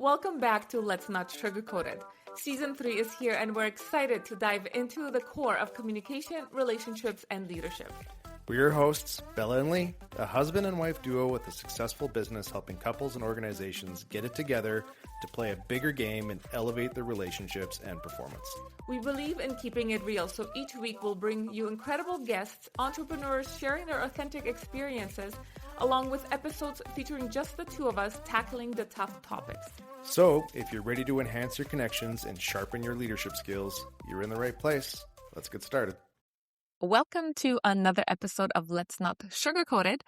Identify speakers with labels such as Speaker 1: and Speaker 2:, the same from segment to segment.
Speaker 1: Welcome back to Let's Not Sugarcoat It. Season 3 is here and we're excited to dive into the core of communication, relationships, and leadership.
Speaker 2: We're your hosts, Bella and Lee, a husband and wife duo with a successful business helping couples and organizations get it together to play a bigger game and elevate their relationships and performance.
Speaker 1: We believe in keeping it real, so each week we'll bring you incredible guests, entrepreneurs sharing their authentic experiences, along with episodes featuring just the two of us tackling the tough topics.
Speaker 2: So, if you're ready to enhance your connections and sharpen your leadership skills, you're in the right place. Let's get started.
Speaker 1: Welcome to another episode of Let's Not Sugarcoat It.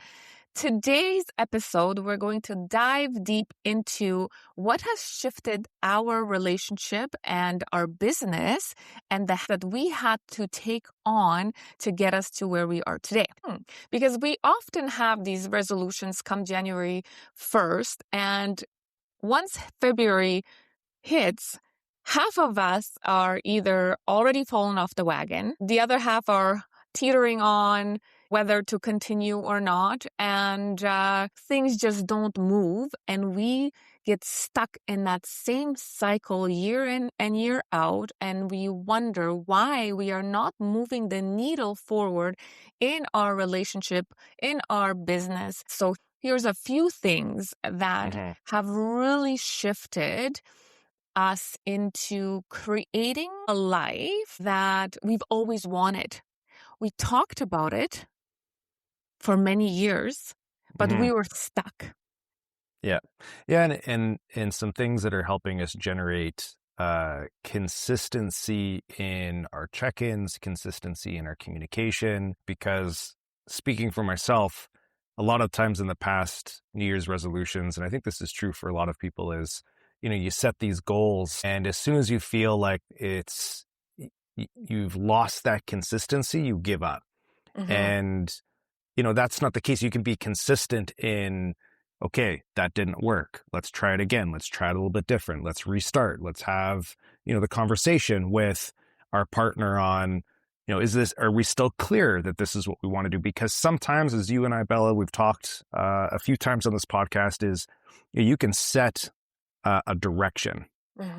Speaker 1: Today's episode, we're going to dive deep into what has shifted our relationship and our business and that we had to take on to get us to where we are today. Because we often have these resolutions come January 1st, and once February hits, half of us are either already fallen off the wagon, the other half are teetering on whether to continue or not, and things just don't move, and we get stuck in that same cycle year in and year out, and we wonder why we are not moving the needle forward in our relationship, in our business. So here's a few things that have really shifted us into creating a life that we've always wanted. We talked about it for many years, but we were stuck.
Speaker 3: Yeah. And some things that are helping us generate consistency in our check-ins, consistency in our communication, because speaking for myself, a lot of times in the past, New Year's resolutions, and I think this is true for a lot of people, is, you set these goals, and as soon as you feel like you've lost that consistency, you give up. And, that's not the case. You can be consistent in, okay, that didn't work. Let's try it again. Let's try it a little bit different. Let's restart. Let's have, the conversation with our partner on, are we still clear that this is what we want to do? Because sometimes, as you and I, Bella, we've talked a few times on this podcast, is you can set a direction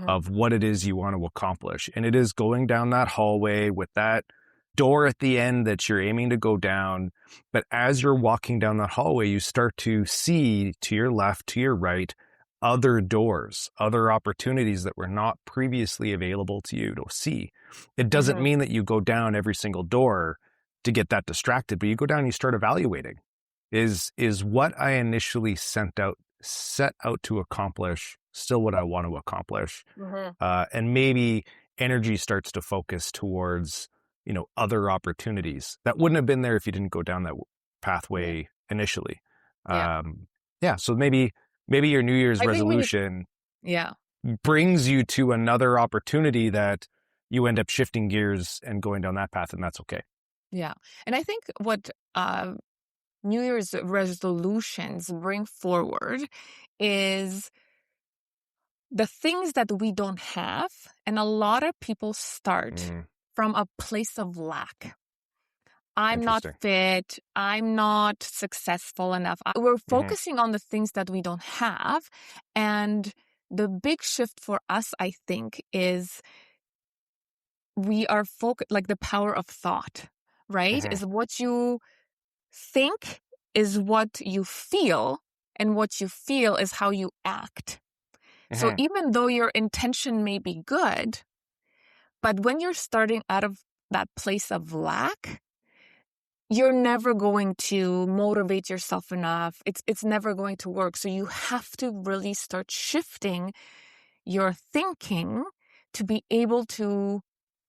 Speaker 3: of what it is you want to accomplish. And it is going down that hallway with that door at the end that you're aiming to go down. But as you're walking down that hallway, you start to see to your left, to your right, other doors, other opportunities that were not previously available to you to see. It doesn't mean that you go down every single door to get that distracted, but you go down and you start evaluating. Is what I initially set out to accomplish still what I want to accomplish? And maybe energy starts to focus towards, other opportunities that wouldn't have been there if you didn't go down that pathway initially. So maybe your New Year's resolution brings you to another opportunity that you end up shifting gears and going down that path, and that's okay.
Speaker 1: Yeah. And I think what New Year's resolutions bring forward is the things that we don't have. And a lot of people start from a place of lack. I'm not fit. I'm not successful enough. We're focusing on the things that we don't have. And the big shift for us, I think, is we are focused, like the power of thought, right? Is what you think is what you feel, and what you feel is how you act. So even though your intention may be good, but when you're starting out of that place of lack, you're never going to motivate yourself enough. It's never going to work. So you have to really start shifting your thinking to be able to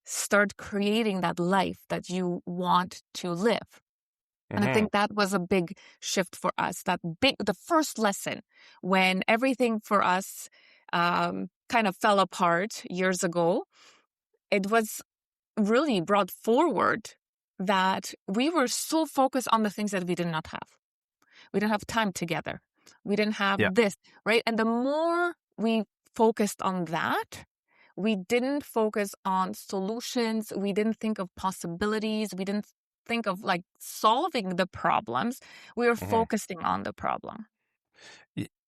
Speaker 1: start creating that life that you want to live. And I think that was a big shift for us. The first lesson when everything for us kind of fell apart years ago, it was really brought forward that we were so focused on the things that we did not have. We didn't have time together. We didn't have this, right? And the more we focused on that, we didn't focus on solutions. We didn't think of possibilities. We didn't think of like solving the problems. We were focusing on the problem.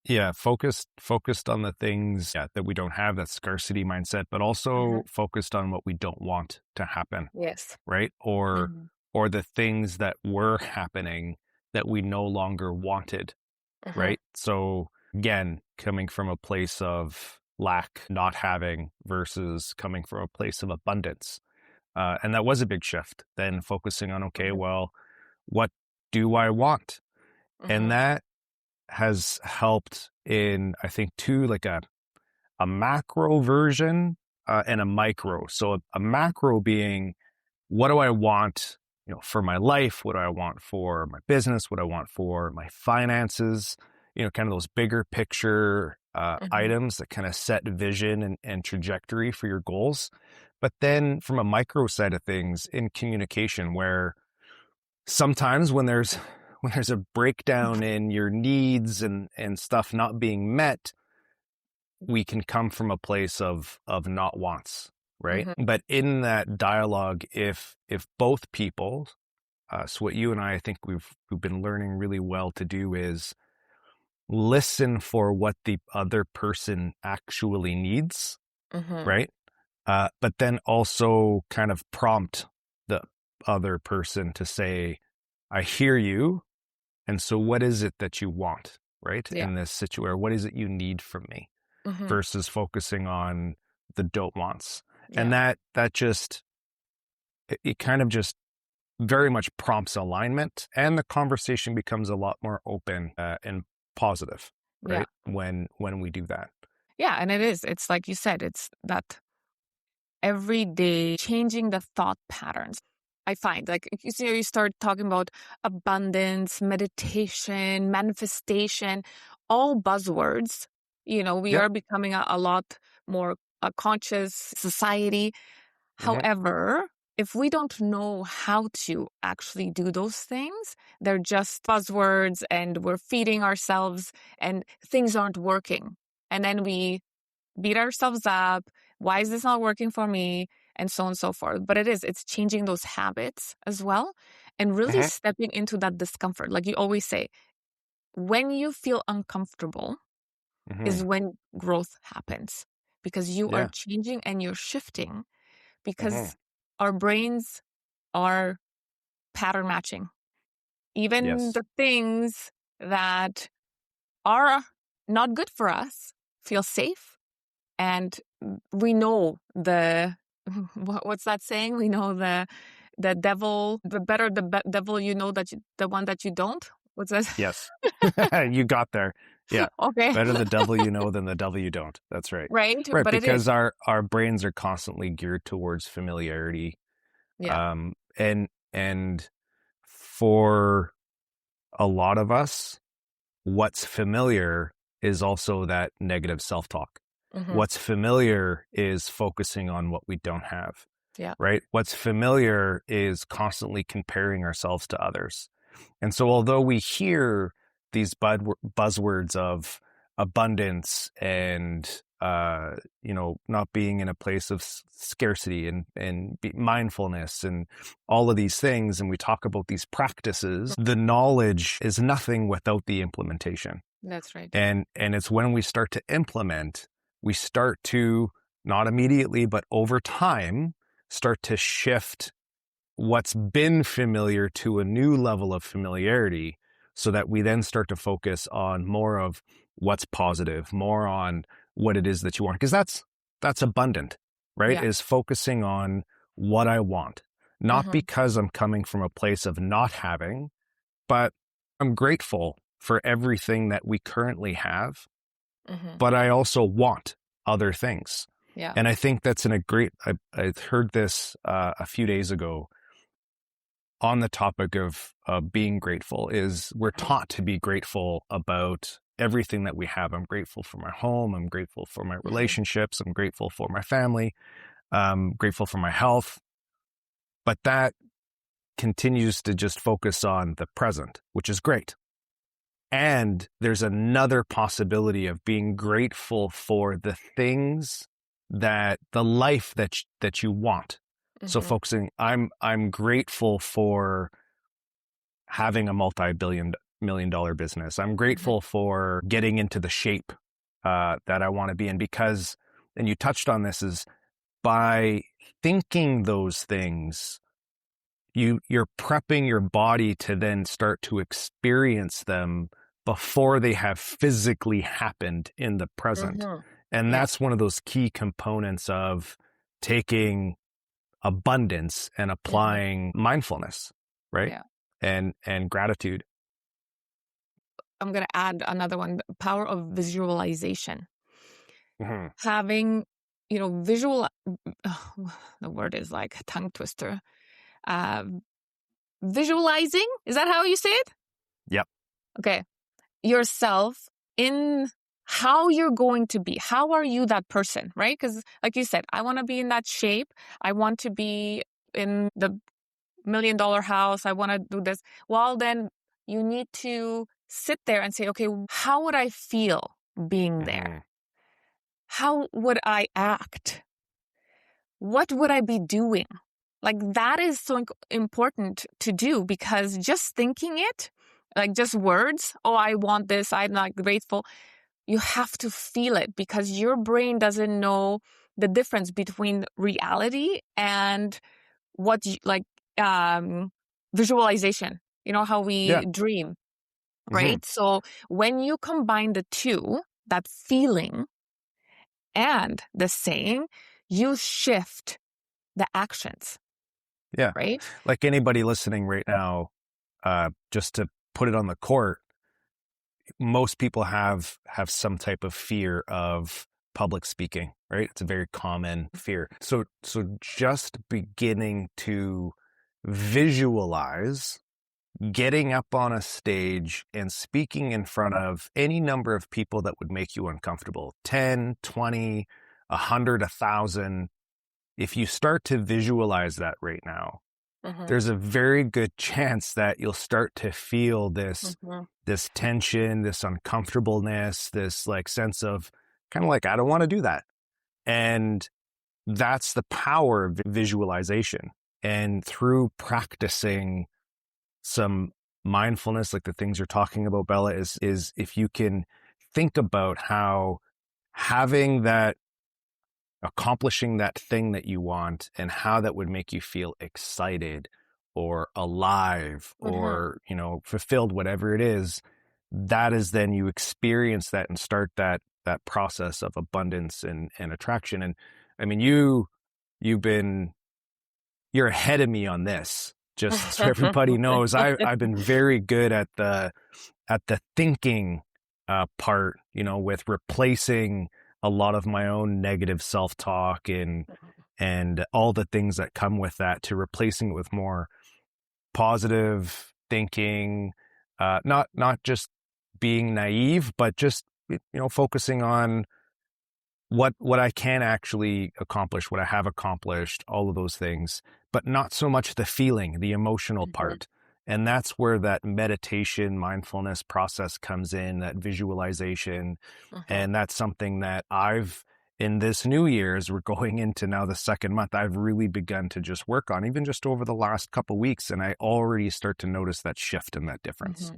Speaker 3: Yeah, focused on the things that we don't have, that scarcity mindset, but also focused on what we don't want to happen,
Speaker 1: Yes.
Speaker 3: right?
Speaker 1: Mhm.
Speaker 3: Or the things that were happening that we no longer wanted,
Speaker 1: Mhm.
Speaker 3: right? So again, coming from a place of lack, not having, versus coming from a place of abundance. And that was a big shift. Then focusing on, okay,
Speaker 1: Mhm.
Speaker 3: well, what do I want? And
Speaker 1: Mhm.
Speaker 3: that has helped in, I think, two, like a macro version and a micro. So a macro being, what do I want, for my life? What do I want for my business? What do I want for my finances? Kind of those bigger picture
Speaker 1: Mhm.
Speaker 3: items that kind of set vision and trajectory for your goals. But then from a micro side of things, in communication, where sometimes when there's a breakdown in your needs and stuff not being met, we can come from a place of not wants, right?
Speaker 1: Mhm.
Speaker 3: But in that dialogue, if both people, so what you and I think we've been learning really well to do is listen for what the other person actually needs,
Speaker 1: Mhm.
Speaker 3: right? But then also kind of prompt the other person to say, I hear you. And so what is it that you want, right?
Speaker 1: Yeah.
Speaker 3: In this situation, what is it you need from me,
Speaker 1: Mhm.
Speaker 3: versus focusing on the don't wants? And
Speaker 1: Yeah.
Speaker 3: that just, it kind of just very much prompts alignment, and the conversation becomes a lot more open and positive,
Speaker 1: Yeah.
Speaker 3: right? When we do that.
Speaker 1: Yeah, and it is. It's like you said, it's that every day changing the thought patterns. I find like you start talking about abundance, meditation, manifestation, all buzzwords. We
Speaker 3: Yep.
Speaker 1: are becoming a lot more a conscious society.
Speaker 3: Hmm.
Speaker 1: However, if we don't know how to actually do those things, they're just buzzwords and we're feeding ourselves and things aren't working. And then we beat ourselves up. Why is this not working for me? And so on and so forth. But it's changing those habits as well and really
Speaker 3: Hmm.
Speaker 1: stepping into that discomfort. Like you always say, when you feel uncomfortable is
Speaker 3: Hmm.
Speaker 1: when growth happens because you are
Speaker 3: Yeah.
Speaker 1: changing and you're shifting
Speaker 3: Hmm.
Speaker 1: because our brains are pattern matching. Even
Speaker 3: Yes.
Speaker 1: the things that are not good for us feel safe. And we know what's that saying? We know the devil, the better devil you know the one that you don't. What's that?
Speaker 3: Yes. You got there. Yeah.
Speaker 1: Okay.
Speaker 3: Better the devil you know than the devil you don't. That's right.
Speaker 1: Right?
Speaker 3: Right.
Speaker 1: But it
Speaker 3: Because
Speaker 1: is.
Speaker 3: our brains are constantly geared towards familiarity.
Speaker 1: Yeah.
Speaker 3: And for a lot of us, what's familiar is also that negative self-talk.
Speaker 1: Hmm.
Speaker 3: What's familiar is focusing on what we don't have,
Speaker 1: Yeah.
Speaker 3: right? What's familiar is constantly comparing ourselves to others. And so although we hear these buzzwords of abundance and, not being in a place of scarcity and mindfulness and all of these things, and we talk about these practices, the knowledge is nothing without the implementation.
Speaker 1: That's right.
Speaker 3: And it's when we start to implement, we start to, not immediately, but over time, start to shift what's been familiar to a new level of familiarity, so that we then start to focus on more of what's positive, more on what it is that you want. Because that's abundant, right?
Speaker 1: Yeah.
Speaker 3: Is focusing on what I want, not
Speaker 1: Hmm.
Speaker 3: because I'm coming from a place of not having, but I'm grateful for everything that we currently have,
Speaker 1: Hmm.
Speaker 3: but I also want other things.
Speaker 1: Yeah.
Speaker 3: And I think that's I heard this a few days ago on the topic of being grateful. Is we're taught to be grateful about everything that we have. I'm grateful for my home. I'm grateful for my
Speaker 1: Hmm.
Speaker 3: relationships. I'm grateful for my family. I'm grateful for my health. But that continues to just focus on the present, which is great. And there's another possibility of being grateful for the things that the life that you want. So focusing, I'm grateful for having a multi-billion $1 million business. I'm grateful for getting into the shape that I want to be in because, and you touched on this, is by thinking those things, you're prepping your body to then start to experience them before they have physically happened in the present. And that's one of those key components of taking abundance and applying mindfulness, right?
Speaker 1: Yeah.
Speaker 3: And gratitude.
Speaker 1: I'm going to add another one, the power of visualization. Having, visual, the word is like a tongue twister. Visualizing, is that how you say it?
Speaker 3: Yep.
Speaker 1: Okay. Yourself in how you're going to be. How are you that person, right? Because like you said, I want to be in that shape. I want to be in the $1 million house. I want to do this. Well, then you need to sit there and say, okay, how would I feel being there? How would I act? What would I be doing? Like that is so important to do, because just thinking it, like just words, oh, I want this, I'm not grateful. You have to feel it, because your brain doesn't know the difference between reality and what visualization, how we dream, right? So when you combine the two, that feeling and the saying, you shift the actions.
Speaker 3: Yeah.
Speaker 1: Right?
Speaker 3: Like anybody listening right now, just to put it on the court, most people have some type of fear of public speaking, right? It's a very common fear. So just beginning to visualize getting up on a stage and speaking in front of any number of people that would make you uncomfortable, 10, 20, 100, 1,000. If you start to visualize that right now, there's a very good chance that you'll start to feel this tension, this uncomfortableness, this like sense of kind of like, I don't want to do that. And that's the power of visualization. And through practicing some mindfulness, like the things you're talking about, Bella, is if you can think about how accomplishing that thing that you want and how that would make you feel excited or alive or, fulfilled, whatever it is, that is then you experience that and start that process of abundance and attraction. And I mean, you're ahead of me on this, just so everybody knows. I've been very good at the thinking part, with replacing a lot of my own negative self-talk and all the things that come with that, to replacing it with more positive thinking, not just being naive, but just, focusing on what I can actually accomplish, what I have accomplished, all of those things, but not so much the feeling, the emotional part. And that's where that meditation, mindfulness process comes in, that visualization. And that's something that in this new year, as we're going into now the second month, I've really begun to just work on, even just over the last couple of weeks. And I already start to notice that shift and that difference.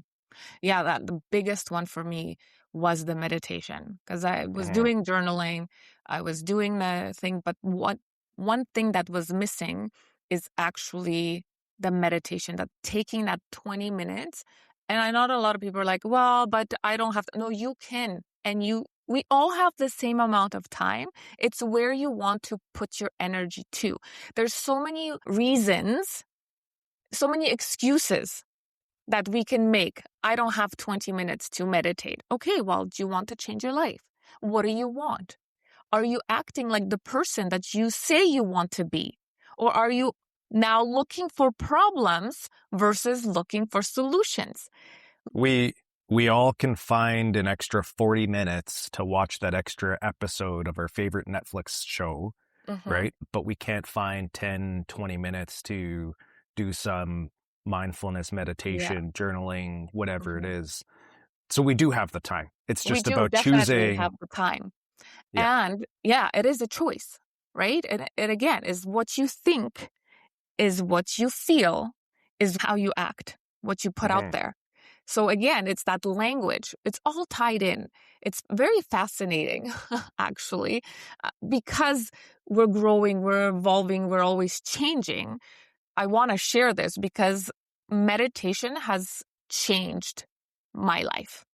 Speaker 1: Yeah, the biggest one for me was the meditation, because I was doing journaling, I was doing the thing, but one thing that was missing is actually the meditation, that taking that 20 minutes. And I know a lot of people are like, well, but I don't have to. No, you can. And we all have the same amount of time. It's where you want to put your energy to. There's so many reasons, so many excuses that we can make. I don't have 20 minutes to meditate. Okay, well, do you want to change your life? What do you want? Are you acting like the person that you say you want to be? Or are you now looking for problems versus looking for solutions?
Speaker 3: We all can find an extra 40 minutes to watch that extra episode of our favorite Netflix show, right? But we can't find 10, 20 minutes to do some mindfulness meditation, journaling, whatever it is. So we do have the time. It's just about choosing.
Speaker 1: Have the time. And it is a choice, right? And it again is what you think, is what you feel, is how you act, what you put out there. So again, it's that language. It's all tied in. It's very fascinating, actually, because we're growing, we're evolving, we're always changing. I want to share this because meditation has changed my life.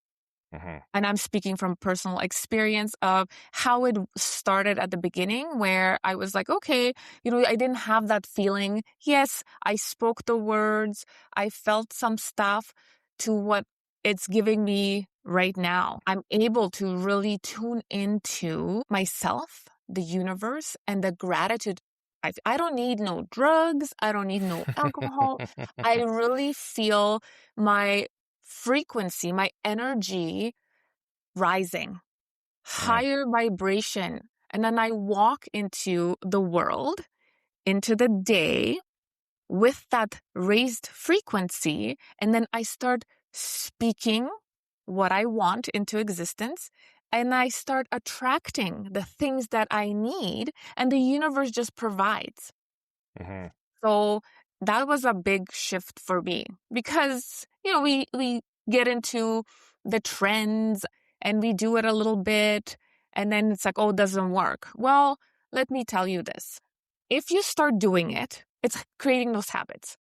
Speaker 1: And I'm speaking from personal experience of how it started at the beginning, where I was like, okay, I didn't have that feeling. Yes, I spoke the words. I felt some stuff to what it's giving me right now. I'm able to really tune into myself, the universe, and the gratitude. I don't need no drugs. I don't need no alcohol. I really feel my frequency, my energy rising, higher vibration. And then I walk into the world, into the day with that raised frequency. And then I start speaking what I want into existence. And I start attracting the things that I need. And the universe just provides. So that was a big shift for me because, we get into the trends and we do it a little bit and then it's like, oh, it doesn't work. Well, let me tell you this. If you start doing it, it's creating those habits.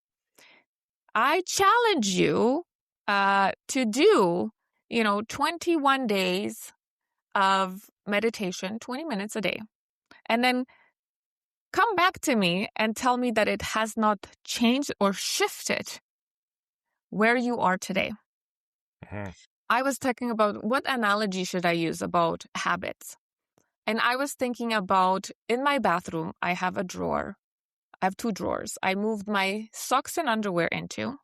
Speaker 1: I challenge you to do, 21 days of meditation, 20 minutes a day, and then come back to me and tell me that it has not changed or shifted where you are today. I was talking about what analogy should I use about habits. And I was thinking about in my bathroom, I have a drawer. I have 2 drawers. I moved my socks and underwear into.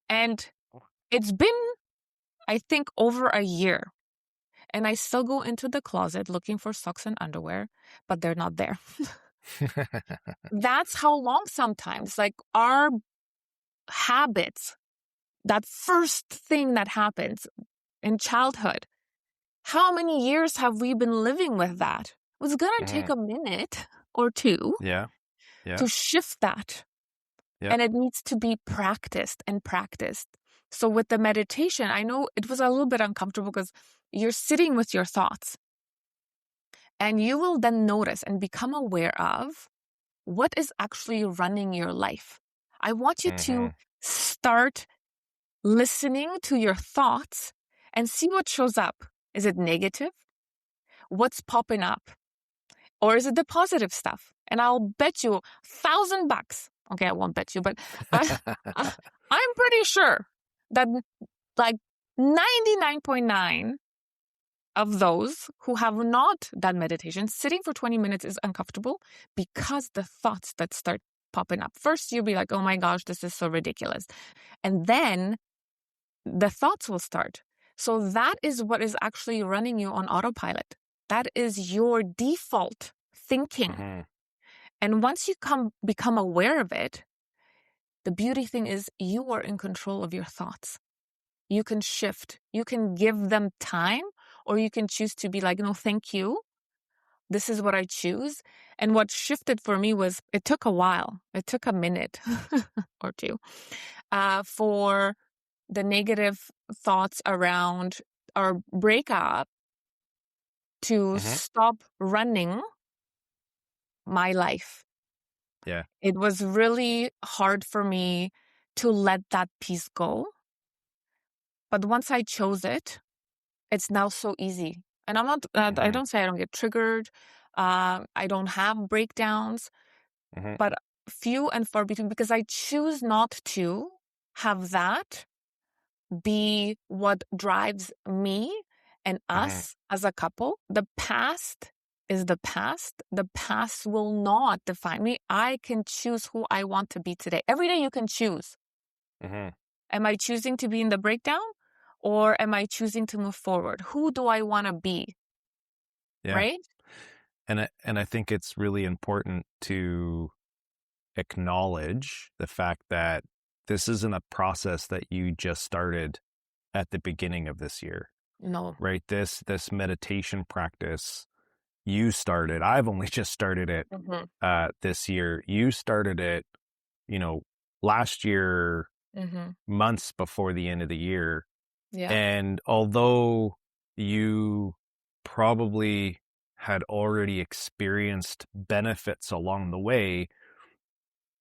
Speaker 1: And it's been, I think, over a year. And I still go into the closet looking for socks and underwear, but they're not there. That's how long sometimes, like our habits, that first thing that happens in childhood, how many years have we been living with that? It's going to take a minute or two to shift that. Yep. And it needs to be practiced and practiced. So with the meditation, I know it was a little bit uncomfortable because you're sitting with your thoughts. And you will then notice and become aware of what is actually running your life. I want you to start listening to your thoughts and see what shows up. Is it negative? What's popping up? Or is it the positive stuff? And I'll bet you $1,000. Okay, I won't bet you, but I'm pretty sure that like 99.9 of those who have not done meditation, sitting for 20 minutes is uncomfortable because the thoughts that start popping up. First, you'll be like, oh my gosh, this is so ridiculous. And then the thoughts will start. So that is what is actually running you on autopilot. That is your default thinking. And once you become aware of it, the beauty thing is you are in control of your thoughts. You can shift. You can give them time, or you can choose to be like, no, thank you. This is what I choose. And what shifted for me was it took a while. It took a minute or two for the negative thoughts around our breakup to stop running my life.
Speaker 3: Yeah.
Speaker 1: It was really hard for me to let that piece go. But once I chose it, it's now so easy. And I'm not, I don't say I don't get triggered. I don't have breakdowns, but few and far between because I choose not to have that be what drives me and us as a couple. The past is the past. The past will not define me. I can choose who I want to be today. Every day you can choose. Am I choosing to be in the breakdown or am I choosing to move forward? Who do I want to be?
Speaker 3: Yeah.
Speaker 1: Right?
Speaker 3: And I think it's really important to acknowledge the fact that this isn't a process that you just started at the beginning of this year.
Speaker 1: No.
Speaker 3: Right? This meditation practice, you started. I've only just started it this year. You started it, last year months before the end of the year.
Speaker 1: Yeah.
Speaker 3: And although you probably had already experienced benefits along the way,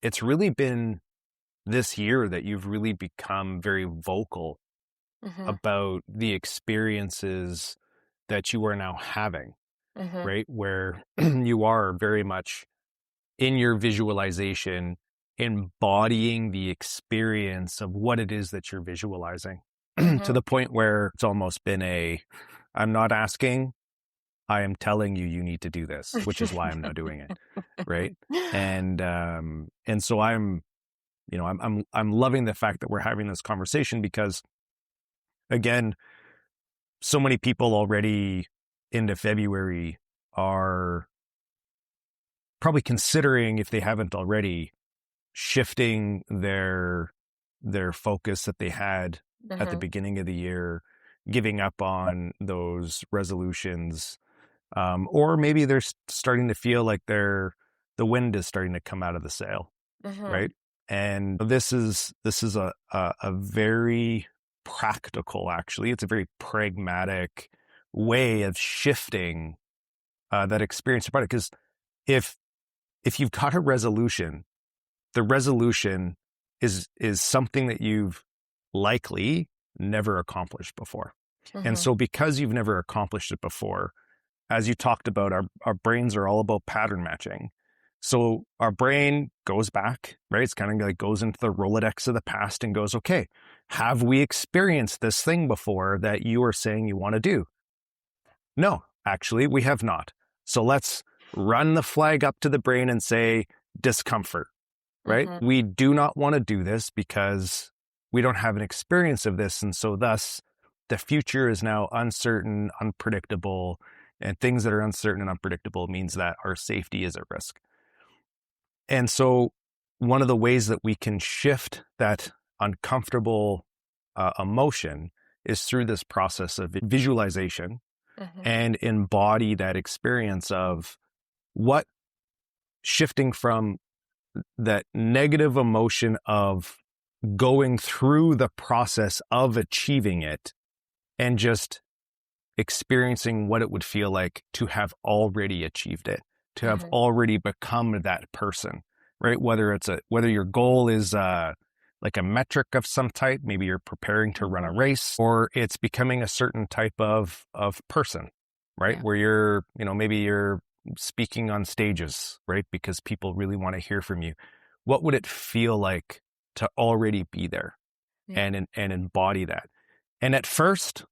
Speaker 3: it's really been this year that you've really become very vocal about the experiences that you are now having, right? Where you are very much in your visualization, embodying the experience of what it is that you're visualizing to the point where it's almost been I'm not asking, I am telling you, you need to do this, which is why I'm not doing it. Right. And so I'm loving the fact that we're having this conversation because, again, so many people already into February are probably considering, if they haven't already, shifting their focus that they had at the beginning of the year, giving up on those resolutions, or maybe they're starting to feel like the wind is starting to come out of the sail, right? And this is a very practical, actually, it's a very pragmatic way of shifting that experience about it. Because if you've got a resolution, the resolution is something that you've likely never accomplished before. And so because you've never accomplished it before, as you talked about, our brains are all about pattern matching. So our brain goes back, right? It's kind of like goes into the Rolodex of the past and goes, okay, have we experienced this thing before that you are saying you want to do? No, actually, we have not. So let's run the flag up to the brain and say discomfort, right? We do not want to do this because we don't have an experience of this. And so thus the future is now uncertain, unpredictable, and things that are uncertain and unpredictable means that our safety is at risk. And so one of the ways that we can shift that uncomfortable emotion is through this process of visualization and embody that experience of what shifting from that negative emotion of going through the process of achieving it and just experiencing what it would feel like to have already achieved it, to have already become that person, right? Whether your goal is like a metric of some type, maybe you're preparing to run a race, or it's becoming a certain type of person, right? Where maybe you're speaking on stages, right? Because people really want to hear from you. What would it feel like to already be there and embody that? And at first,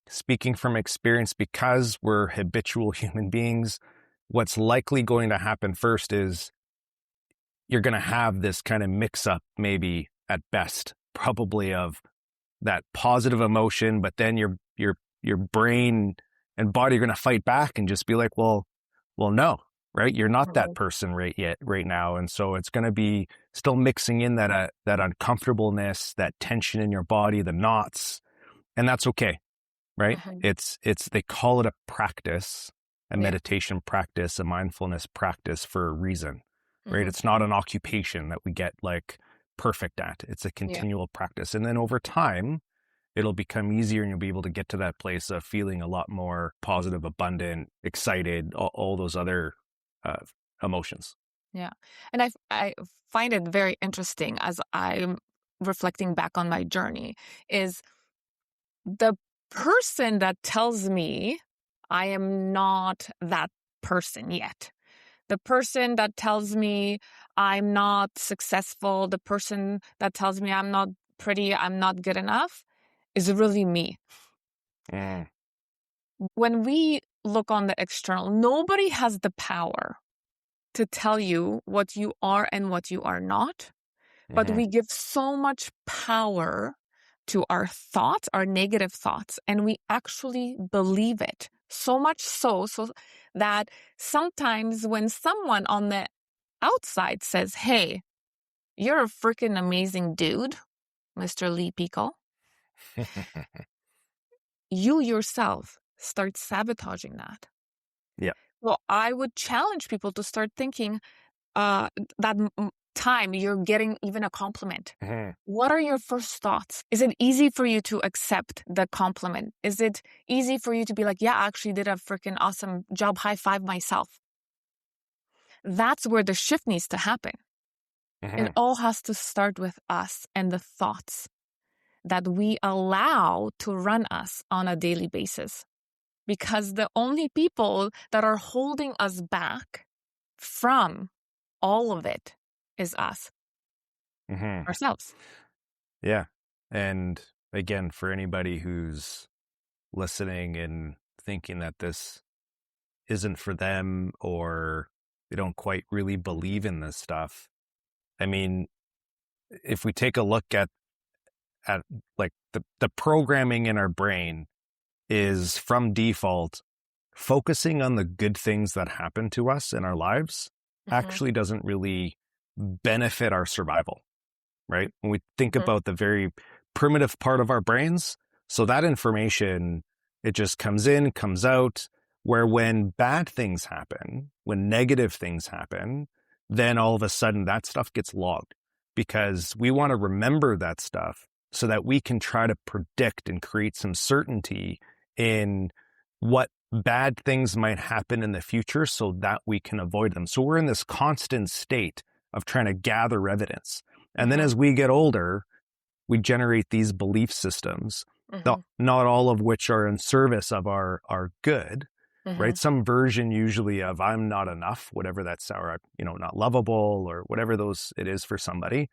Speaker 3: speaking from experience, because we're habitual human beings, what's likely going to happen first is you're going to have this kind of mix up, maybe at best, probably of that positive emotion, but then your brain and body are going to fight back and just be like, well, no, right? You're not that person right now. And so it's going to be still mixing in that uncomfortableness, that tension in your body, the knots, and that's okay. Right? It's they call it a practice, a meditation practice, a mindfulness practice for a reason, right? It's not an occupation that we get like perfect at. It's a continual practice. And then over time, it'll become easier and you'll be able to get to that place of feeling a lot more positive, abundant, excited, all those other emotions.
Speaker 1: Yeah. And I find it very interesting as I'm reflecting back on my journey is the person that tells me I am not that person yet. The person that tells me I'm not successful, the person that tells me I'm not pretty, I'm not good enough, is really me. When we look on the external, nobody has the power to tell you what you are and what you are not. But we give so much power to our thoughts, our negative thoughts, and we actually believe it. So much so that sometimes when someone on the outside says, hey, you're a freaking amazing dude, Mr. Lee Picco, you yourself start sabotaging that.
Speaker 3: Yeah.
Speaker 1: Well, I would challenge people to start thinking that time you're getting even a compliment,
Speaker 3: Mm-hmm.
Speaker 1: what are your first thoughts? Is it easy for you to accept the compliment? Is it easy for you to be like, yeah, I actually did a freaking awesome job, high five myself? That's where the shift needs to happen.
Speaker 3: Mm-hmm.
Speaker 1: It all has to start with us and the thoughts that we allow to run us on a daily basis. Because the only people that are holding us back from all of it is us,
Speaker 3: Mm-hmm.
Speaker 1: ourselves.
Speaker 3: Yeah. And again, for anybody who's listening and thinking that this isn't for them or they don't quite really believe in this stuff, I mean, if we take a look at like the programming in our brain is from default focusing on the good things that happen to us in our lives actually doesn't really benefit our survival, right? When we think about the very primitive part of our brains, so that information, it just comes in, comes out, where when bad things happen, when negative things happen, then all of a sudden that stuff gets logged because we want to remember that stuff so that we can try to predict and create some certainty in what bad things might happen in the future so that we can avoid them. So we're in this constant state of trying to gather evidence. And then as we get older, we generate these belief systems, not all of which are in service of our good, right? Some version usually of I'm not enough, whatever that's our, not lovable or whatever it is for somebody.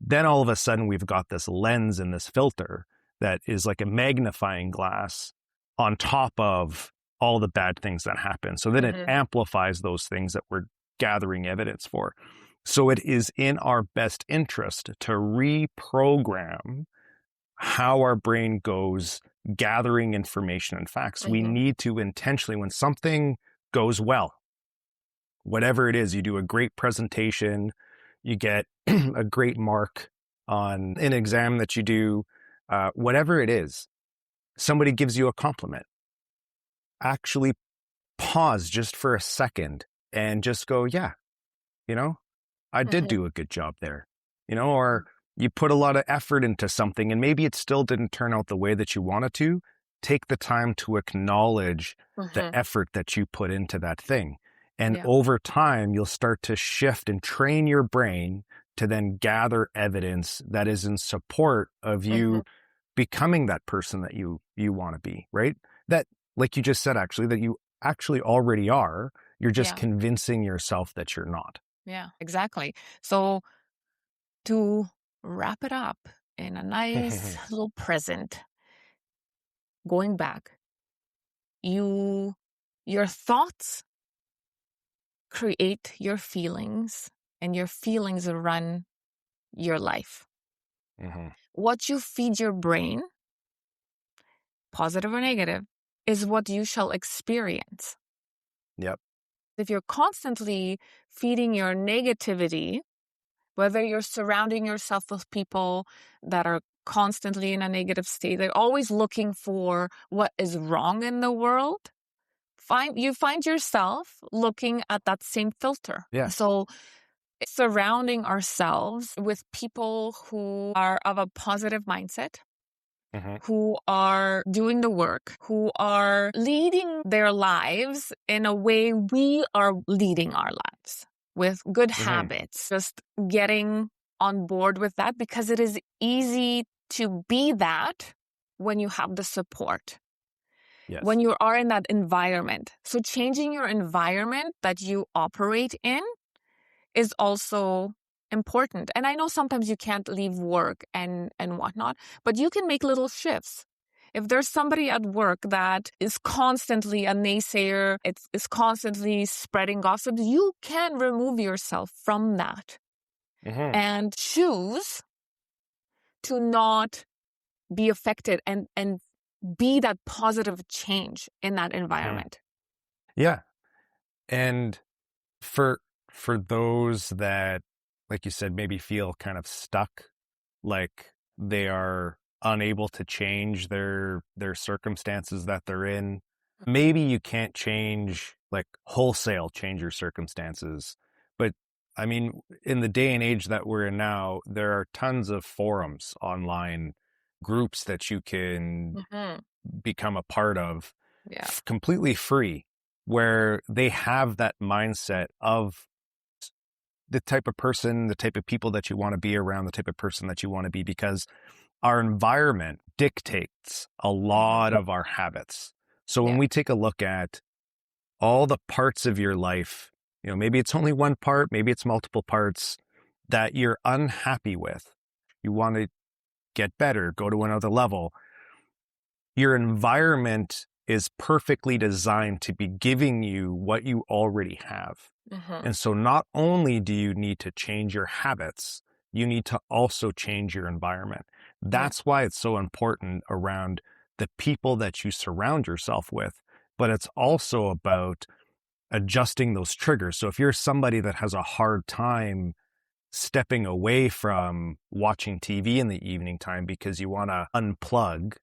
Speaker 3: Then all of a sudden we've got this lens and this filter that is like a magnifying glass on top of all the bad things that happen. So then it amplifies those things that we're gathering evidence for. So it is in our best interest to reprogram how our brain goes gathering information and facts. We need to intentionally, when something goes well, whatever it is, you do a great presentation, you get a great mark on an exam that you do, whatever it is, somebody gives you a compliment. Actually pause just for a second and just go, yeah, I did do a good job there, or you put a lot of effort into something and maybe it still didn't turn out the way that you wanted to. Take the time to acknowledge the effort that you put into that thing. And over time, you'll start to shift and train your brain to then gather evidence that is in support of you becoming that person that you want to be, right? That, like you just said, actually, that you actually already are. You're just convincing yourself that you're not.
Speaker 1: Yeah, exactly. So to wrap it up in a nice little present, going back, your thoughts create your feelings and your feelings run your life. What you feed your brain, positive or negative, is what you shall experience.
Speaker 3: Yep.
Speaker 1: If you're constantly feeding your negativity, whether you're surrounding yourself with people that are constantly in a negative state, they're always looking for what is wrong in the world, you find yourself looking at that same filter.
Speaker 3: Yeah.
Speaker 1: So surrounding ourselves with people who are of a positive mindset, who are doing the work, who are leading their lives in a way we are leading our lives, with good habits, just getting on board with that, because it is easy to be that when you have the support, when you are in that environment. So changing your environment that you operate in is also important. And I know sometimes you can't leave work and whatnot, but you can make little shifts. If there's somebody at work that is constantly a naysayer, is constantly spreading gossip, you can remove yourself from that and choose to not be affected and be that positive change in that environment.
Speaker 3: Yeah. And for those that, like you said, maybe feel kind of stuck, like they are unable to change their circumstances that they're in. Maybe you can't change, like wholesale change your circumstances, but I mean, in the day and age that we're in now, there are tons of forums online, groups that you can become a part of
Speaker 1: Yeah.
Speaker 3: completely free, where they have that mindset of the type of person, the type of people that you want to be around, the type of person that you want to be, because our environment dictates a lot of our habits. So when
Speaker 1: Yeah.
Speaker 3: we take a look at all the parts of your life, maybe it's only one part, maybe it's multiple parts that you're unhappy with, you want to get better, go to another level, your environment is perfectly designed to be giving you what you already have. And so not only do you need to change your habits, you need to also change your environment. That's why it's so important around the people that you surround yourself with, but it's also about adjusting those triggers. So if you're somebody that has a hard time stepping away from watching TV in the evening time because you want to unplug,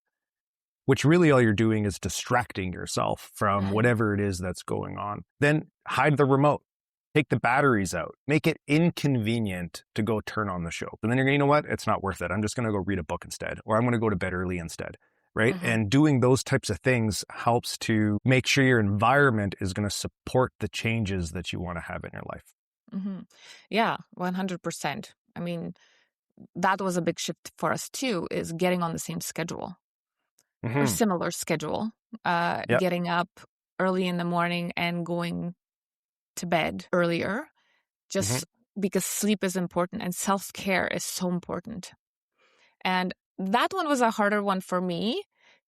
Speaker 3: which really all you're doing is distracting yourself from whatever it is that's going on, then hide the remote, take the batteries out, make it inconvenient to go turn on the show. But then you're going, you know what? It's not worth it. I'm just going to go read a book instead, or I'm going to go to bed early instead. Right. And doing those types of things helps to make sure your environment is going to support the changes that you want to have in your life.
Speaker 1: Yeah, 100%. I mean, that was a big shift for us too, is getting on the same schedule or similar schedule, getting up early in the morning and going to bed earlier, just because sleep is important and self-care is so important. And that one was a harder one for me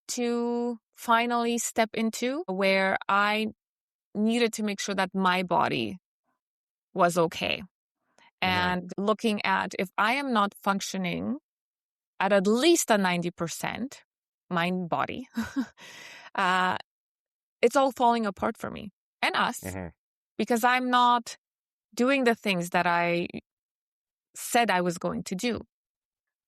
Speaker 1: to finally step into, where I needed to make sure that my body was okay. And looking at, if I am not functioning at least a 90% mind body, it's all falling apart for me and us, because I'm not doing the things that I said I was going to do.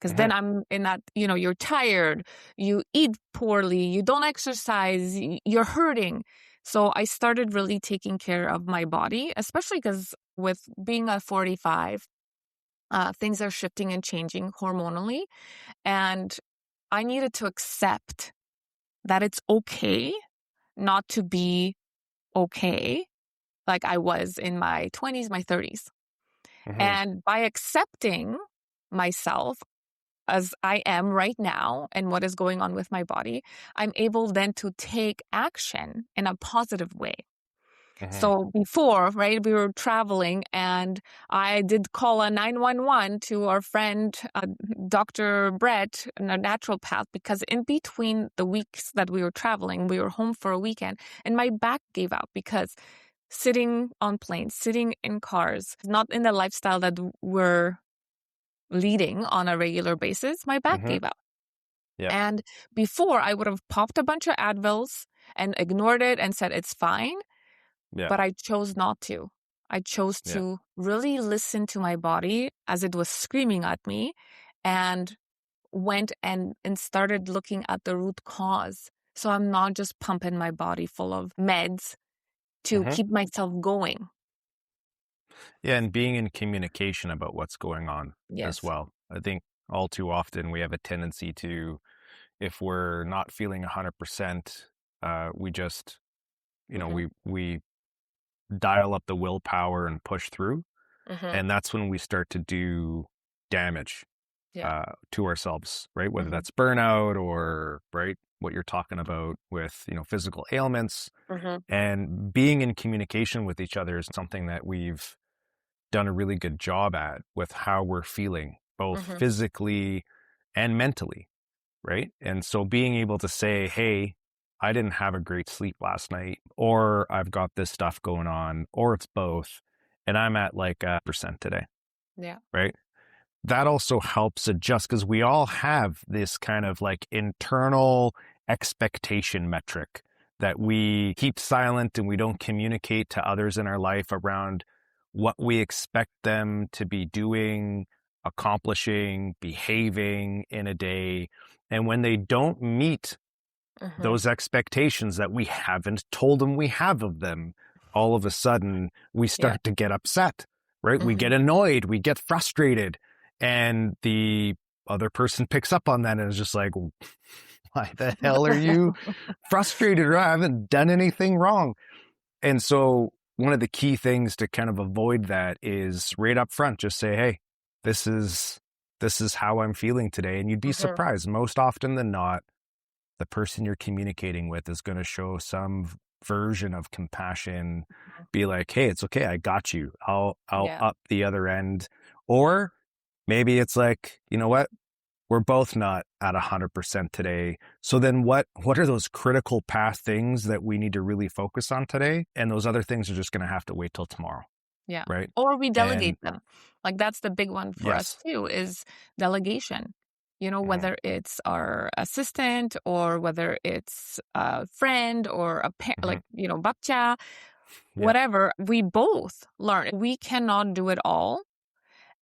Speaker 1: Because then I'm in that, you're tired, you eat poorly, you don't exercise, you're hurting. So I started really taking care of my body, especially because with being at 45, things are shifting and changing hormonally. And I needed to accept that it's okay not to be okay like I was in my 20s, my 30s. And by accepting myself as I am right now and what is going on with my body, I'm able then to take action in a positive way. So before, right, we were traveling and I did call a 911 to our friend, Dr. Brett, a naturopath, because in between the weeks that we were traveling, we were home for a weekend and my back gave out because sitting on planes, sitting in cars, not in the lifestyle that we're leading on a regular basis, my back gave out. And before I would have popped a bunch of Advils and ignored it and said, it's fine. But I chose not to. I chose to really listen to my body as it was screaming at me, and went and started looking at the root cause. So I'm not just pumping my body full of meds to keep myself going.
Speaker 3: Yeah, and being in communication about what's going on as
Speaker 1: Yes.
Speaker 3: well. I think all too often we have a tendency to, if we're not feeling 100%, we just, we dial up the willpower and push through. And that's when we start to do damage to ourselves, right? Whether that's burnout or, right, what you're talking about with, physical ailments. And being in communication with each other is something that we've done a really good job at, with how we're feeling, both physically and mentally, right? And so being able to say, hey, I didn't have a great sleep last night, or I've got this stuff going on, or it's both, and I'm at like 1% today.
Speaker 1: Yeah.
Speaker 3: Right. That also helps adjust, because we all have this kind of like internal expectation metric that we keep silent and we don't communicate to others in our life around what we expect them to be doing, accomplishing, behaving in a day. And when they don't meet those expectations that we haven't told them we have of them, all of a sudden we start to get upset, right? We get annoyed, we get frustrated, and the other person picks up on that and is just like, why the hell are you frustrated? I haven't done anything wrong. And so one of the key things to kind of avoid that is right up front, just say, hey, this is how I'm feeling today. And you'd be surprised. Most often than not, the person you're communicating with is going to show some version of compassion, be like, hey, it's okay, I got you. I'll up the other end. Or maybe it's like, you know what? We're both not at 100% today. So then what are those critical path things that we need to really focus on today? And those other things are just going to have to wait till tomorrow.
Speaker 1: Yeah.
Speaker 3: Right.
Speaker 1: Or we delegate them. Like that's the big one for us
Speaker 3: Yes.
Speaker 1: too, is delegation. You know, whether it's our assistant or whether it's a friend or a parent, like, you know, babcha, whatever, we both learn. We cannot do it all.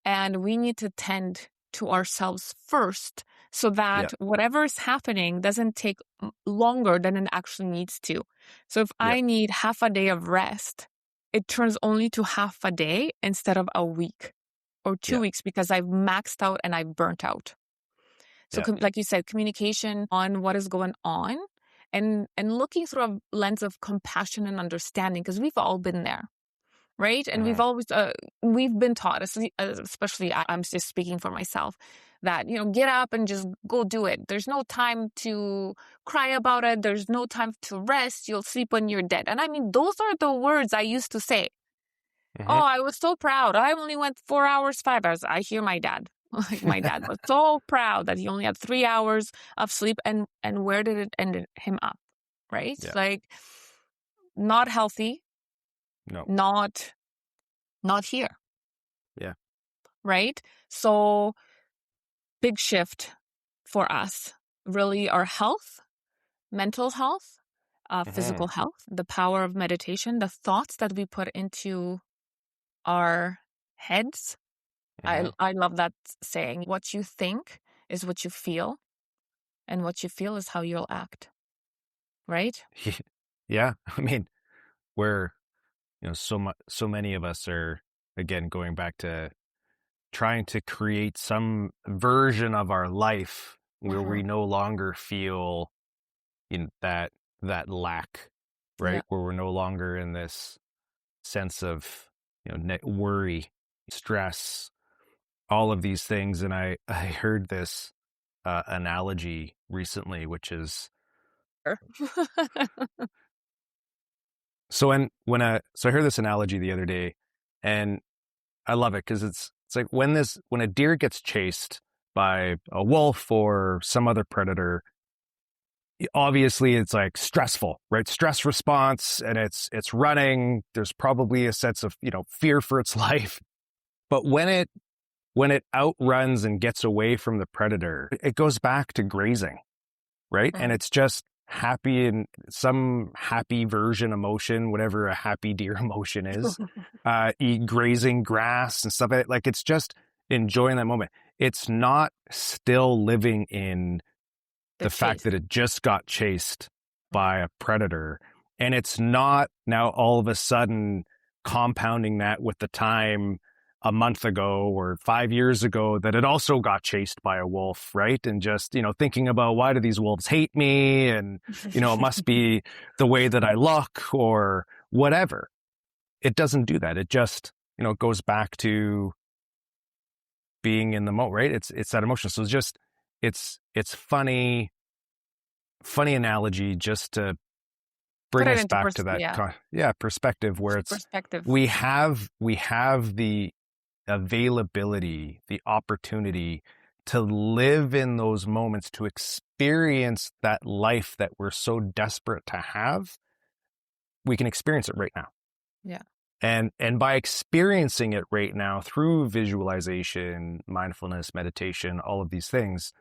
Speaker 1: And we need to tend to ourselves first so that whatever is happening doesn't take longer than it actually needs to. So if I need half a day of rest, it turns only to half a day instead of a week or 2 weeks because I've maxed out and I've burnt out. So like you said, communication on what is going on and looking through a lens of compassion and understanding, because we've all been there. Right. And we've always, we've been taught, especially I'm just speaking for myself, that, you know, get up and just go do it. There's no time to cry about it. There's no time to rest. You'll sleep when you're dead. And I mean, those are the words I used to say. Oh, I was so proud. I only went 4 hours, 5 hours. I hear my dad. Like my dad was so proud that he only had 3 hours of sleep. And where did it end him up? Right.
Speaker 3: Yeah.
Speaker 1: Like not healthy.
Speaker 3: No.
Speaker 1: Not here.
Speaker 3: Yeah.
Speaker 1: Right? So big shift for us. Really our health, mental health, physical health, the power of meditation, the thoughts that we put into our heads. I love that saying. What you think is what you feel, and what you feel is how you'll act. Right?
Speaker 3: Yeah. I mean, we're, you know, so many of us are, again, going back to trying to create some version of our life where we no longer feel in that lack, right? Where we're no longer in this sense of, you know, worry, stress, all of these things. And I heard this analogy recently, which is so I heard this analogy the other day, and I love it because it's like when a deer gets chased by a wolf or some other predator, obviously it's like stressful, right? Stress response, and it's running. There's probably a sense of, you know, fear for its life. But when it outruns and gets away from the predator, it goes back to grazing, right? And it's just happy, and some happy version emotion, whatever a happy deer emotion is, grazing grass and stuff like it's just enjoying that moment. It's not still living in the fact that it just got chased by a predator, and it's not now all of a sudden compounding that with the time a month ago or 5 years ago that it also got chased by a wolf, right? And just, you know, thinking about, why do these wolves hate me? And, you know, it must be the way that I look or whatever. It doesn't do that. It just, you know, goes back to being in the moment, right? It's that emotion. So it's funny analogy just to bring us back to that perspective where it's perspective. We have the availability, the opportunity to live in those moments, to experience that life that we're so desperate to have. We can experience it right now.
Speaker 1: Yeah.
Speaker 3: And by experiencing it right now through visualization, mindfulness, meditation, all of these things,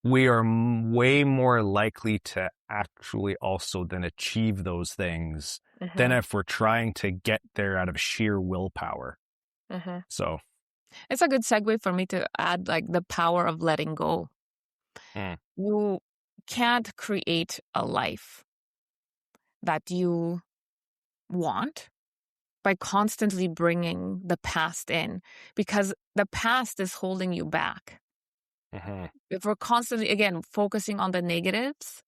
Speaker 3: we are way more likely to actually also then achieve those things than if we're trying to get there out of sheer willpower. So
Speaker 1: it's a good segue for me to add, like, the power of letting go. You can't create a life that you want by constantly bringing the past in, because the past is holding you back. If we're constantly, again, focusing on the negatives,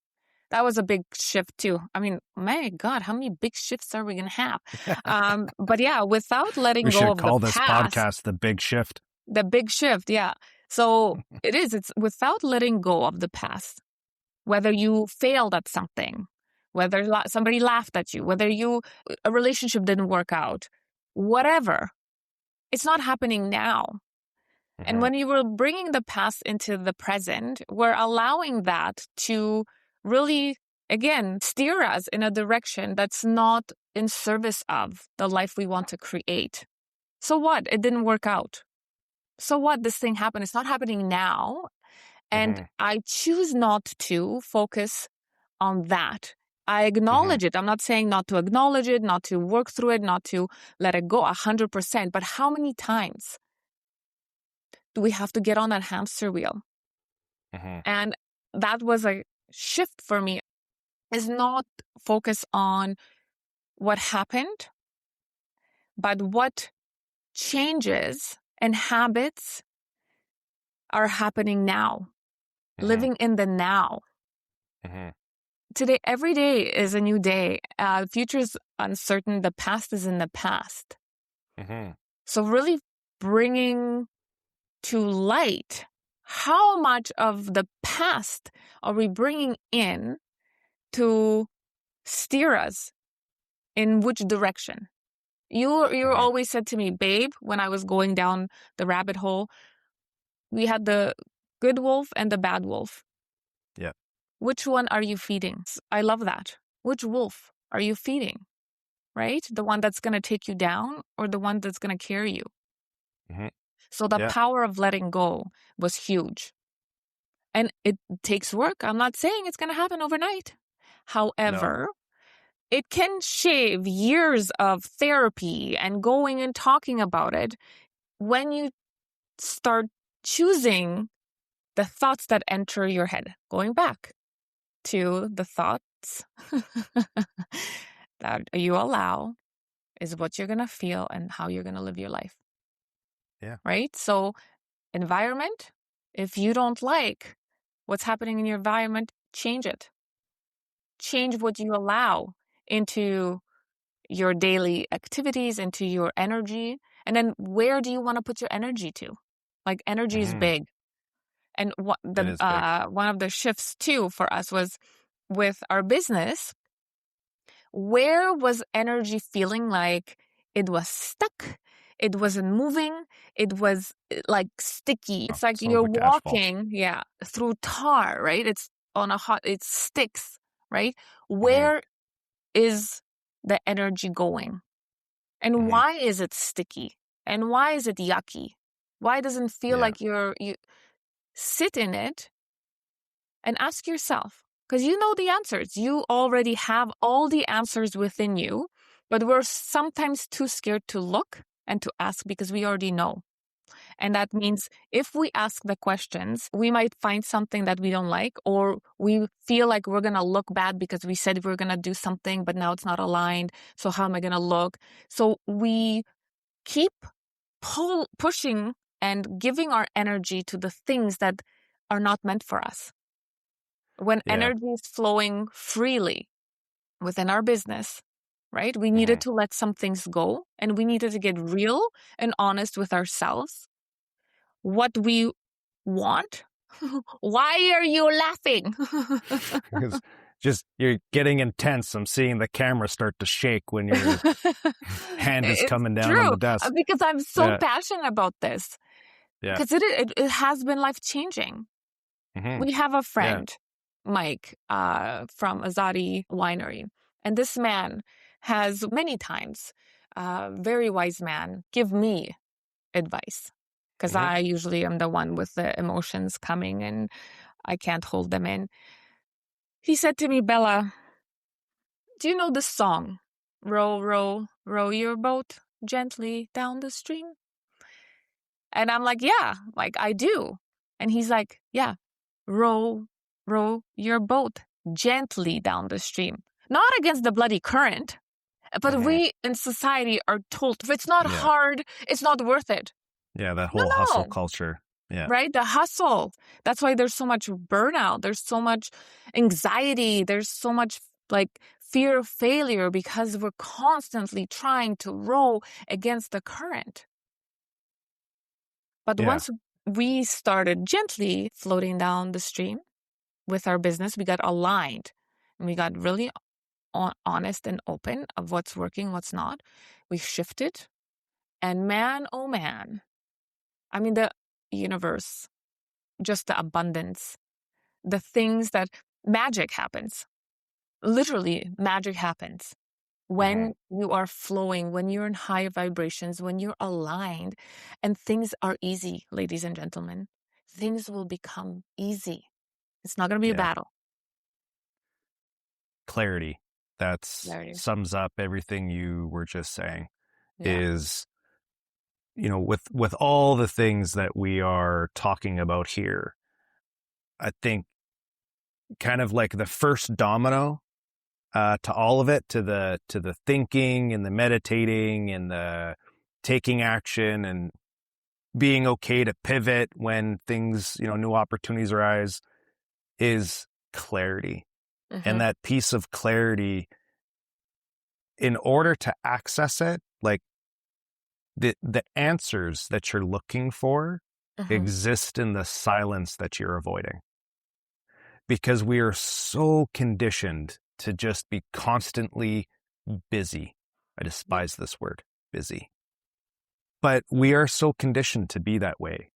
Speaker 1: that was a big shift too. I mean, my God, how many big shifts are we going to have? But yeah, without letting
Speaker 3: We
Speaker 1: go
Speaker 3: should
Speaker 1: of
Speaker 3: call
Speaker 1: the
Speaker 3: this
Speaker 1: past,
Speaker 3: podcast The Big Shift.
Speaker 1: the big shift. Yeah. So it's without letting go of the past, whether you failed at something, whether somebody laughed at you, whether a relationship didn't work out, whatever, it's not happening now. And when you were bringing the past into the present, we're allowing that to really, again, steer us in a direction that's not in service of the life we want to create. So what? It didn't work out. So what? This thing happened. It's not happening now. And I choose not to focus on that. I acknowledge it. I'm not saying not to acknowledge it, not to work through it, not to let it go 100%. But how many times do we have to get on that hamster wheel? And that was a shift for me, is not focus on what happened, but what changes and habits are happening now, living in the now. Today, every day is a new day. Future is uncertain. The past is in the past. So really bringing to light how much of the past are we bringing in to steer us in which direction. You always said to me, babe, when I was going down the rabbit hole, we had the good wolf and the bad wolf.
Speaker 3: Yeah.
Speaker 1: Which one are you feeding? I love that. Which wolf are you feeding? Right? The one that's going to take you down or the one that's going to carry you? So the power of letting go was huge. And it takes work. I'm not saying it's going to happen overnight. However, it can shave years of therapy and going and talking about it when you start choosing the thoughts that enter your head. Going back to the thoughts that you allow is what you're going to feel and how you're going to live your life.
Speaker 3: Yeah.
Speaker 1: Right? So environment, if you don't like what's happening in your environment, change it. Change what you allow into your daily activities, into your energy. And then where do you want to put your energy to? Like energy is big. And one of the shifts too for us was with our business. Where was energy feeling like it was stuck? It wasn't moving. It was like sticky. It's like you're walking, through tar, right? It's on it sticks, right? Where is the energy going? And why is it sticky? And why is it yucky? Why doesn't it feel like you sit in it and ask yourself, because you know the answers. You already have all the answers within you, but we're sometimes too scared to look and to ask because we already know. And that means if we ask the questions, we might find something that we don't like, or we feel like we're going to look bad because we said we're going to do something, but now it's not aligned. So how am I going to look? So we keep pushing and giving our energy to the things that are not meant for us. When energy is flowing freely within our business, right? We needed to let some things go, and we needed to get real and honest with ourselves. What we want. Why are you laughing?
Speaker 3: Just you're getting intense. I'm seeing the camera start to shake when your hand is coming down on the desk.
Speaker 1: Because I'm so passionate about this.
Speaker 3: Yeah.
Speaker 1: Because it has been life-changing. We have a friend, Mike, from Azadi Winery. And this man has many times, very wise man, give me advice. Because I usually am the one with the emotions coming and I can't hold them in. He said to me, Bella, do you know this song? Row, row, row your boat gently down the stream. And I'm like, yeah, like I do. And he's like, yeah, row, row your boat gently down the stream. Not against the bloody current. But we in society are told if it's not hard, it's not worth it.
Speaker 3: Yeah, that
Speaker 1: No,
Speaker 3: whole hustle
Speaker 1: no.
Speaker 3: culture. Yeah.
Speaker 1: Right? The hustle. That's why there's so much burnout. There's so much anxiety. There's so much like fear of failure because we're constantly trying to row against the current. But once we started gently floating down the stream with our business, we got aligned and we got really honest and open of what's working, what's not. We shifted. And man, oh man, I mean, the universe, just the abundance, the things that magic happens. Literally, magic happens when you are flowing, when you're in high vibrations, when you're aligned, and things are easy, ladies and gentlemen. Things will become easy. It's not going to be a battle.
Speaker 3: Clarity. Sums up everything you were just saying. Is, you know, with all the things that we are talking about here, I think kind of like the first domino to all of it, to the thinking and the meditating and the taking action and being okay to pivot when things, you know, new opportunities arise, is clarity. And that piece of clarity, in order to access it, like the answers that you're looking for exist in the silence that you're avoiding. Because we are so conditioned to just be constantly busy. I despise this word, busy. But we are so conditioned to be that way.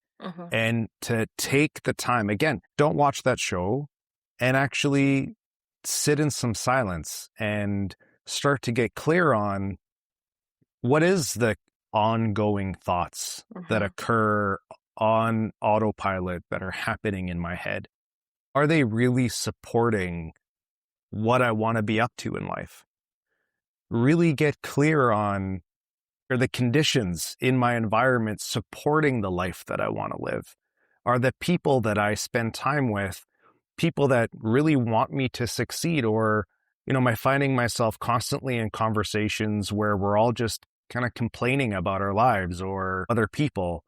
Speaker 3: And to take the time, again, don't watch that show, and actually sit in some silence and start to get clear on what is the ongoing thoughts that occur on autopilot that are happening in my head. Are they really supporting what I want to be up to in life? Really get clear on, are the conditions in my environment supporting the life that I want to live? Are the people that I spend time with people that really want me to succeed? Or, you know, am I finding myself constantly in conversations where we're all just kind of complaining about our lives or other people?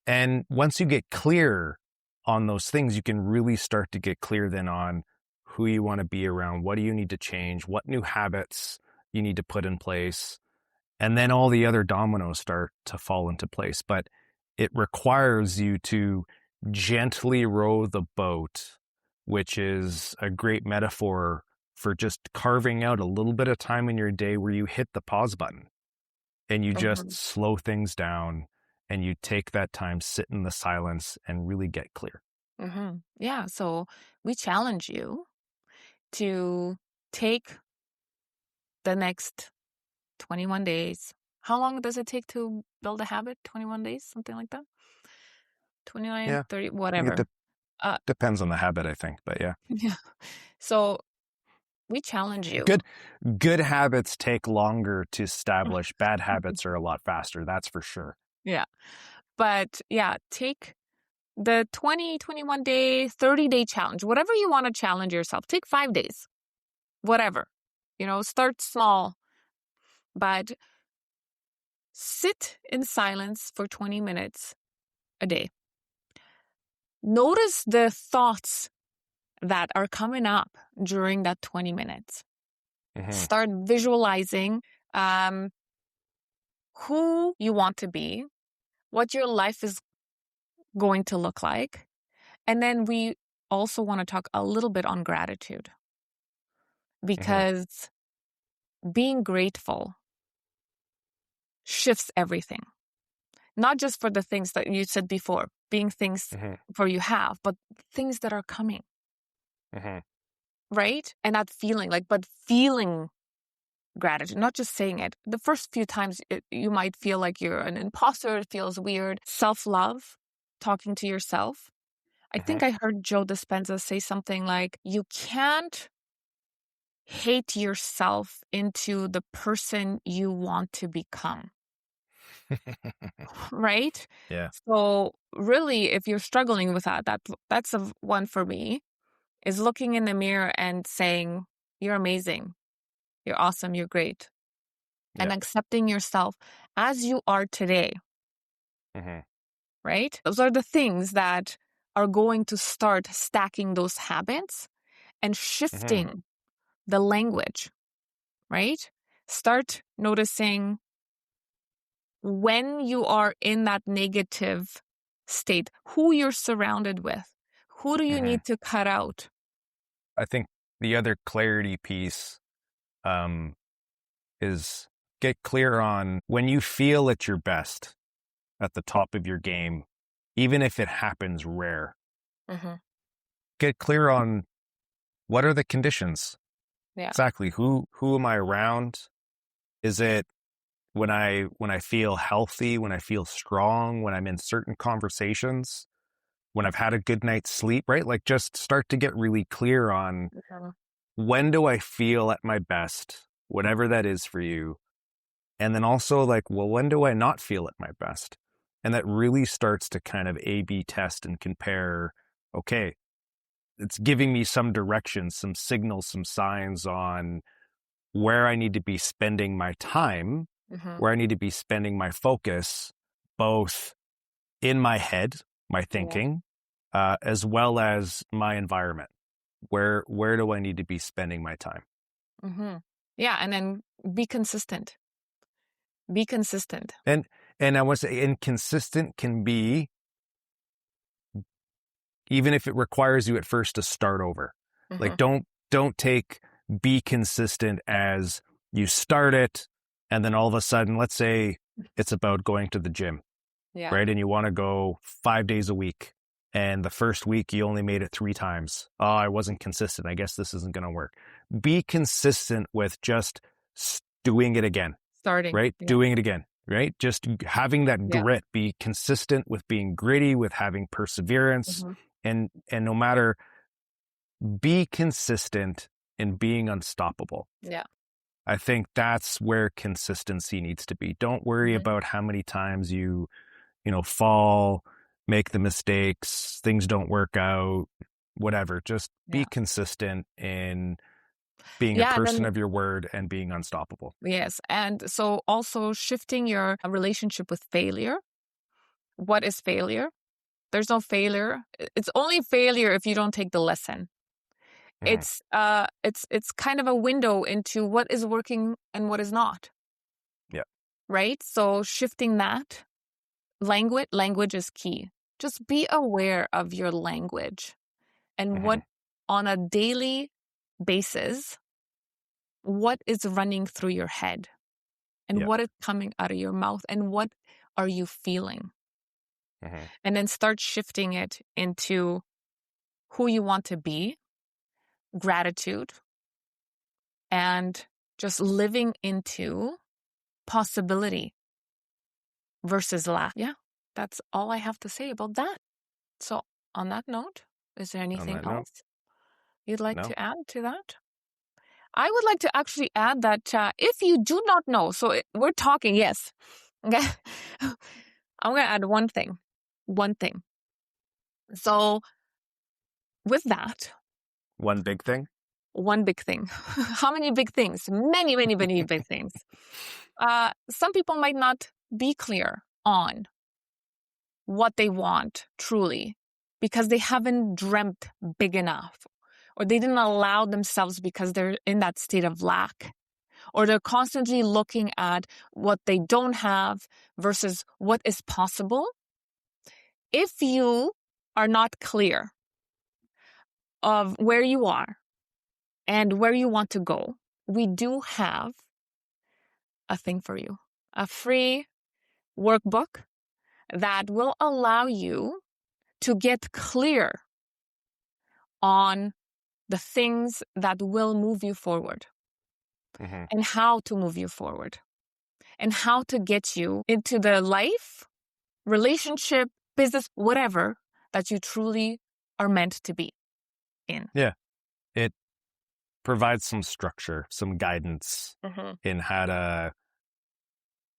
Speaker 3: And once you get clear on those things, you can really start to get clear then on who you want to be around, what do you need to change, what new habits you need to put in place, and then all the other dominoes start to fall into place. But it requires you to gently row the boat, which is a great metaphor for just carving out a little bit of time in your day where you hit the pause button and you just slow things down and you take that time, sit in the silence, and really get clear.
Speaker 1: Yeah, so we challenge you to take the next 21 days. How long does it take to build a habit? 21 days, something like that? 29, 30, whatever.
Speaker 3: Depends on the habit, I think, but yeah.
Speaker 1: Yeah. So we challenge you.
Speaker 3: Good habits take longer to establish. Bad habits are a lot faster, that's for sure.
Speaker 1: Yeah. But yeah, take the 20, 21 day, 30-day challenge, whatever you want to challenge yourself. Take 5 days, whatever, you know, start small, but sit in silence for 20 minutes a day. Notice the thoughts that are coming up during that 20 minutes. Start visualizing who you want to be, what your life is going to look like. And then we also want to talk a little bit on gratitude, because being grateful shifts everything. Not just for the things that you said before, being things for you have, but things that are coming. Right? And not feeling like, but feeling gratitude, not just saying it. The first few times you might feel like you're an imposter. It feels weird. Self-love, talking to yourself. I think I heard Joe Dispenza say something like, you can't hate yourself into the person you want to become. Right?
Speaker 3: Yeah.
Speaker 1: So really, if you're struggling with that's a one for me, is looking in the mirror and saying, you're amazing. You're awesome. You're great. and
Speaker 3: Yeah.
Speaker 1: accepting yourself as you are today,
Speaker 3: Mm-hmm.
Speaker 1: right? Those are the things that are going to start stacking those habits and
Speaker 3: Mm-hmm.
Speaker 1: shifting the language, right? Start noticing when you are in that negative state, who you're surrounded with, who do you
Speaker 3: Mm-hmm.
Speaker 1: need to cut out?
Speaker 3: I think the other clarity piece is get clear on when you feel at your best, at the top of your game, even if it happens rare.
Speaker 1: Mm-hmm.
Speaker 3: Get clear on what are the conditions.
Speaker 1: Yeah.
Speaker 3: Exactly. Who am I around? Is it when I feel healthy, when I feel strong, when I'm in certain conversations, when I've had a good night's sleep, right? Like just start to get really clear on
Speaker 1: Mhm.
Speaker 3: when do I feel at my best, whatever that is for you. And then also like, well, when do I not feel at my best? And that really starts to kind of A/B test and compare, okay, it's giving me some direction, some signals, some signs on where I need to be spending my time,
Speaker 1: Mhm.
Speaker 3: where I need to be spending my focus, both in my head, my thinking, as well as my environment. Where do I need to be spending my time?
Speaker 1: Mm-hmm. Yeah, and then be consistent. Be consistent.
Speaker 3: And I want to say inconsistent can be, even if it requires you at first to start over. Like
Speaker 1: Mm-hmm.
Speaker 3: don't take be consistent as you start it and then all of a sudden, let's say it's about going to the gym,
Speaker 1: Yeah.
Speaker 3: right? And you want to go 5 days a week. And the first week you only made it 3 times. Oh, I wasn't consistent. I guess this isn't going to work. Be consistent with just doing it again,
Speaker 1: Starting.
Speaker 3: right?
Speaker 1: Yeah.
Speaker 3: Doing it again, right? Just having that
Speaker 1: Yeah.
Speaker 3: grit, be consistent with being gritty, with having perseverance.
Speaker 1: Mm-hmm.
Speaker 3: And no matter, be consistent in being unstoppable.
Speaker 1: Yeah.
Speaker 3: I think that's where consistency needs to be. Don't worry
Speaker 1: Mm-hmm.
Speaker 3: about how many times you fall, make the mistakes, things don't work out, whatever. Just be
Speaker 1: Yeah.
Speaker 3: consistent in being a
Speaker 1: Yeah. And
Speaker 3: person
Speaker 1: then,
Speaker 3: of your word and being unstoppable.
Speaker 1: yes. And so also shifting your relationship with failure. What is failure? There's no failure. It's only failure if you don't take the lesson.
Speaker 3: Mhm.
Speaker 1: It's kind of a window into what is working and what is not.
Speaker 3: Yeah.
Speaker 1: Right? So shifting that language is key. Just be aware of your language and what
Speaker 3: Mhm.
Speaker 1: on a daily basis, what is running through your head and
Speaker 3: Yeah.
Speaker 1: what is coming out of your mouth and what are you feeling?
Speaker 3: Mhm.
Speaker 1: And then start shifting it into who you want to be, gratitude, and just living into possibility versus lack. Yeah, that's all I have to say about that. So, on that note, is there
Speaker 3: On
Speaker 1: anything
Speaker 3: that note,
Speaker 1: else you'd like
Speaker 3: no.
Speaker 1: to add to that? I would like to actually add that if you do not know, so we're talking, yes. Okay. I'm going to add one thing. One thing. So, with that,
Speaker 3: One big thing.
Speaker 1: one big thing. How many big things? Many, many, many big things. Some people might not be clear on what they want truly because they haven't dreamt big enough, or they didn't allow themselves because they're in that state of lack, or they're constantly looking at what they don't have versus what is possible. If you are not clear of where you are and where you want to go, we do have a thing for you, a free workbook that will allow you to get clear on the things that will move you forward
Speaker 3: Mhm.
Speaker 1: and how to move you forward and how to get you into the life, relationship, business, whatever that you truly are meant to be in.
Speaker 3: Yeah. It provides some structure, some guidance
Speaker 1: Mm-hmm.
Speaker 3: in how to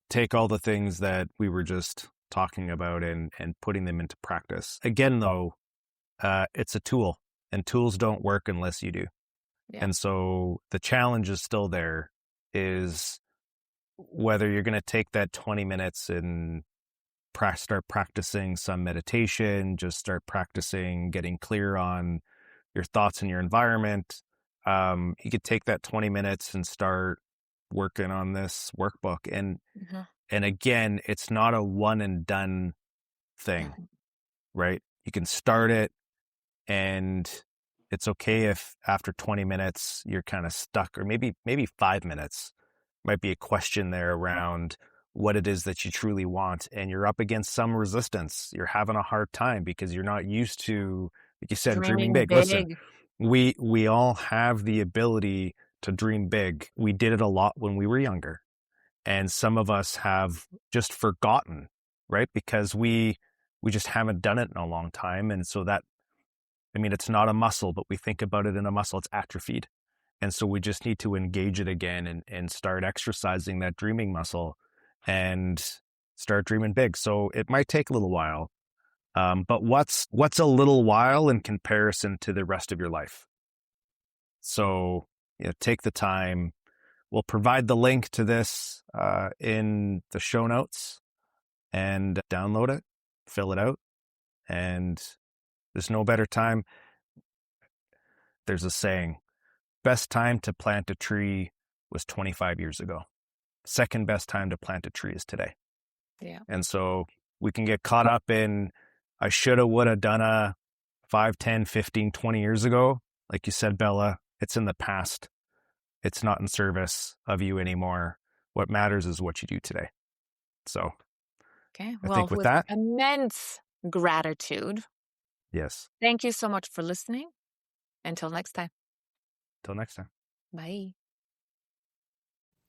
Speaker 3: take all the things that we were just talking about and putting them into practice. Again, though, it's a tool, and tools don't work unless you do.
Speaker 1: Yeah.
Speaker 3: And so the challenge is still there, is whether you're going to take that 20 minutes and start practicing some meditation, just start practicing getting clear on your thoughts and your environment. You could take that 20 minutes and start working on this workbook. And again, it's not a one and done thing, right? You can start it, and it's okay if after 20 minutes you're kind of stuck, or maybe 5 minutes might be a question there around what it is that you truly want, and you're up against some resistance. You're having a hard time because you're not used to, like you said, dreaming big. Listen, we all have the ability to dream big. We did it a lot when we were younger, and some of us have just forgotten, right? Because we just haven't done it in a long time. And so that, I mean, it's not a muscle, but we think about it in a muscle, it's atrophied. And so we just need to engage it again and start exercising that dreaming muscle and start dreaming big. So it might take a little while, but what's a little while in comparison to the rest of your life? So, take the time. We'll provide the link to this in the show notes, and download it, fill it out, and there's no better time. There's a saying, best time to plant a tree was 25 years ago. Second best time to plant a tree is today.
Speaker 1: Yeah.
Speaker 3: And so we can get caught up in, I shoulda, woulda, done 5, 10, 15, 20 years ago. Like you said, Bella, it's in the past. It's not in service of you anymore. What matters is what you do today. So,
Speaker 1: okay.
Speaker 3: I think with that,
Speaker 1: immense gratitude.
Speaker 3: Yes.
Speaker 1: Thank you so much for listening. Until next time.
Speaker 3: Till next time.
Speaker 1: Bye.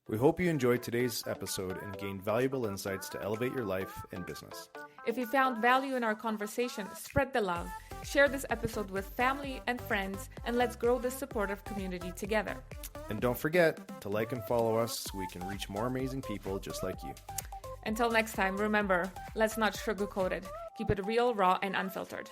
Speaker 2: We hope you enjoyed today's episode and gained valuable insights to elevate your life and business.
Speaker 1: If you found value in our conversation, spread the love. Share this episode with family and friends, and let's grow this supportive community together.
Speaker 2: And don't forget to like and follow us so we can reach more amazing people just like you.
Speaker 1: Until next time, remember, let's not sugarcoat it. Keep it real, raw, and unfiltered.